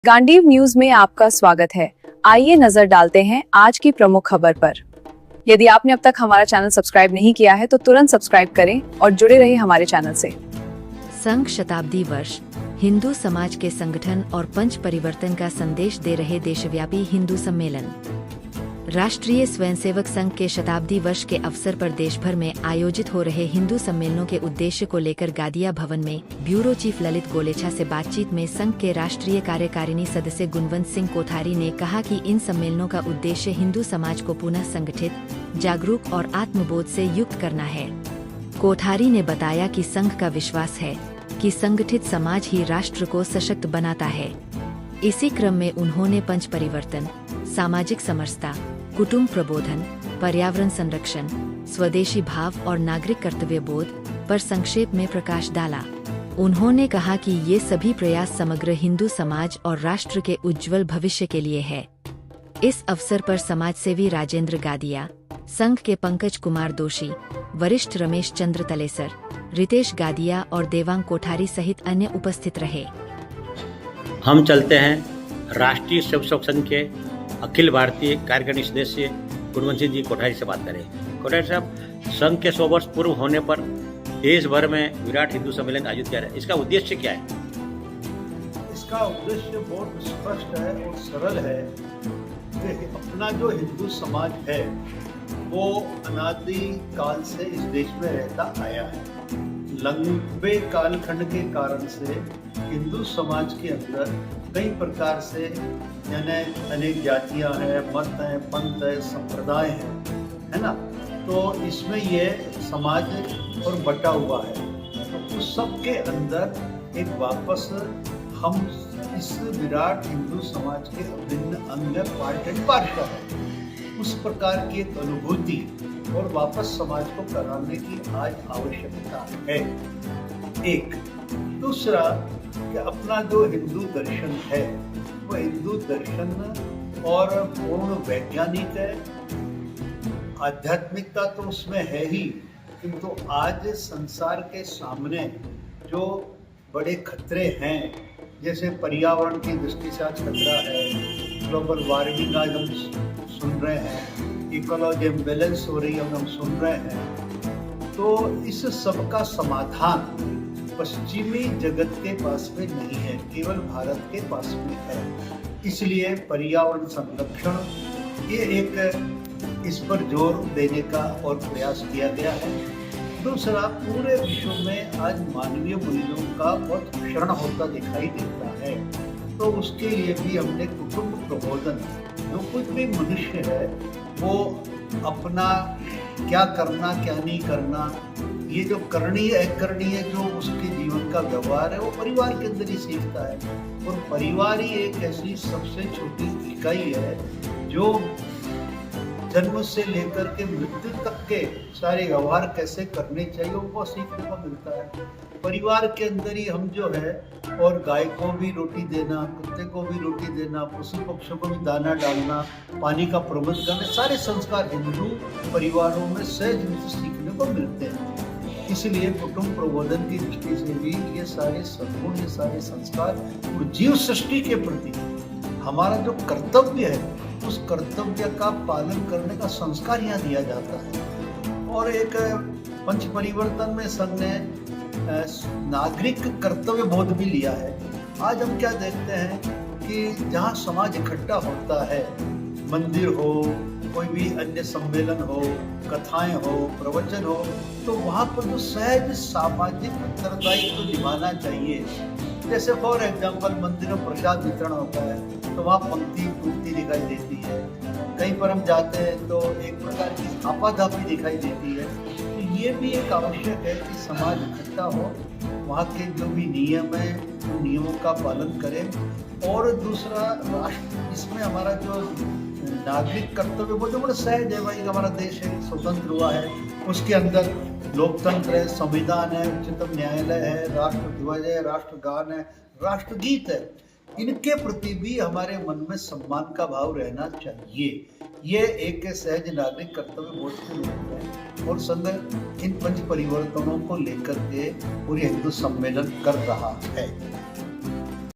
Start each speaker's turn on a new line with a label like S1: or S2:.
S1: Gandiv news में आपका स्वागत है। आइए नजर डालते हैं आज की प्रमुख खबर पर। यदि आपने अब तक हमारा चैनल सब्सक्राइब नहीं किया है तो तुरंत सब्सक्राइब करें और जुड़े रहिए हमारे चैनल से।
S2: संघ शताब्दी वर्ष हिंदू समाज के संगठन और पंच परिवर्तन का संदेश दे रहे देशव्यापी हिंदू सम्मेलन। राष्ट्रीय स्वयंसेवक संघ के शताब्दी वर्ष के अवसर पर देश भर में आयोजित हो रहे हिंदू सम्मेलनों के उद्देश्य को लेकर गादिया भवन में ब्यूरो चीफ ललित गोलेछा से बातचीत में संघ के राष्ट्रीय कार्यकारिणी सदस्य गुणवंत सिंह कोठारी ने कहा कि इन सम्मेलनों का उद्देश्य हिंदू समाज को पुनः संगठित, जागरूक और आत्मबोध से युक्त करना है। कोठारी ने बताया कि संघ का विश्वास है कि संगठित समाज ही राष्ट्र को सशक्त बनाता है। इसी क्रम में उन्होंने पंच परिवर्तन, सामाजिक समरसता, कुटुंब प्रबोधन, पर्यावरण संरक्षण, स्वदेशी भाव और नागरिक कर्तव्य बोध पर संक्षेप में प्रकाश डाला। उन्होंने कहा कि ये सभी प्रयास समग्र हिंदू समाज और राष्ट्र के उज्जवल भविष्य के लिए है। इस अवसर पर समाजसेवी राजेंद्र गादिया, संघ के पंकज कुमार दोषी, वरिष्ठ रमेश चंद्र तलेसर, रितेश गादिया और देवांग कोठारी सहित अन्य उपस्थित रहे।
S3: हम चलते हैं राष्ट्रीय स्वयंसेवक संघ के अखिल भारतीय कार्यकारिणी सदस्य गुणवंत सिंह जी कोठारी से बात करें। कोठारी साहब, संघ के 100 वर्ष पूर्व होने पर देश भर में विराट हिंदू सम्मेलन आयोजित किया है, इसका उद्देश्य क्या है?
S4: इसका उद्देश्य बहुत स्पष्ट है और सरल है कि अपना जो हिंदू समाज है वो अनादि काल से इस देश में रहता आया है। लंबे कालखंड के कारण से हिंदू समाज के अंदर कई प्रकार से यानी अनेक जातियां हैं, मत हैं, पंथ है, संप्रदाय हैं, है ना। तो इसमें ये समाज और बटा हुआ है। तो उस सब के अंदर एक वापस हम इस विराट हिंदू समाज के अभिन्न अंग पार्ट एंड पार्षद है। उस प्रकार की एक अनुभूति और वापस समाज को कराने की आज आवश्यकता है। एक दूसरा कि अपना जो हिंदू दर्शन है वो हिंदू दर्शन और पूर्ण वैज्ञानिक है। आध्यात्मिकता तो उसमें है ही, किंतु आज संसार के सामने जो बड़े खतरे हैं, जैसे पर्यावरण की दृष्टि से आज खतरा है, ग्लोबल वार्मिंग आज हम सुन रहे हैं, इकोलॉजी इम्बैलेंस हो रही है हम सुन रहे हैं। तो इस सब का समाधान पश्चिमी जगत के पास में नहीं है, केवल भारत के पास में है। इसलिए पर्यावरण संरक्षण ये एक इस पर जोर देने का और प्रयास किया गया है। दूसरा, पूरे विश्व में आज मानवीय मूल्यों का बहुत क्षरण होता दिखाई देता है, तो उसके लिए भी हमने कुटुंब प्रबोधन, जो कुछ भी मनुष्य है वो अपना क्या करना क्या नहीं करना, ये जो करणीय अकरणीय जो उसके जीवन का व्यवहार है वो परिवार के अंदर ही सीखता है। और परिवार ही एक ऐसी सबसे छोटी इकाई है जो जन्म से लेकर के मृत्यु तक के सारे व्यवहार कैसे करने चाहिए उनको सीखने को मिलता है। परिवार के अंदर ही हम जो है, और गाय को भी रोटी देना, कुत्ते को भी रोटी देना, पशु पक्षियों को भी दाना डालना, पानी का प्रबंध करना, सारे संस्कार हिंदू परिवारों में सहज रूप से सीखने को मिलते हैं। इसलिए कुटुंब प्रबोधन की दृष्टि से भी ये सारे सद्गुण, ये सारे संस्कार और जीव सृष्टि के प्रति हमारा जो कर्तव्य है उस कर्तव्य का पालन करने का संस्कार यहाँ दिया जाता है। और एक पंच परिवर्तन में संघ ने नागरिक कर्तव्य बोध भी लिया है। आज हम क्या देखते हैं कि जहाँ समाज इकट्ठा होता है, मंदिर हो, कोई भी अन्य सम्मेलन हो, कथाएं हो, प्रवचन हो, तो वहाँ पर जो सहज सामाजिक उत्तरदायित्व तो निभाना चाहिए। जैसे फॉर एग्जाम्पल मंदिर में प्रसाद वितरण होता है तो वहाँ पंक्ति टूटती दिखाई देती है, कहीं पर हम जाते हैं तो एक प्रकार की आपाधापी दिखाई देती है। तो ये भी एक आवश्यक है कि समाज इकट्ठा हो, वहाँ के जो भी नियम है उन नियमों का पालन करें। और दूसरा, राष्ट्र इसमें हमारा जो नागरिक कर्तव्य वो जो बड़ा सहज है, भाई हमारा देश है, स्वतंत्र हुआ है, उसके अंदर लोकतंत्र है, संविधान है, उच्चतम न्यायालय है, राष्ट्र ध्वज है, राष्ट्रगान है, राष्ट्रगीत है, इनके प्रति भी हमारे मन में सम्मान का भाव रहना चाहिए। ये एक सहज नागरिक कर्तव्य बोध के रूप में और संघ इन पंच परिवर्तनों को लेकर के पूरे हिंदू सम्मेलन कर रहा है।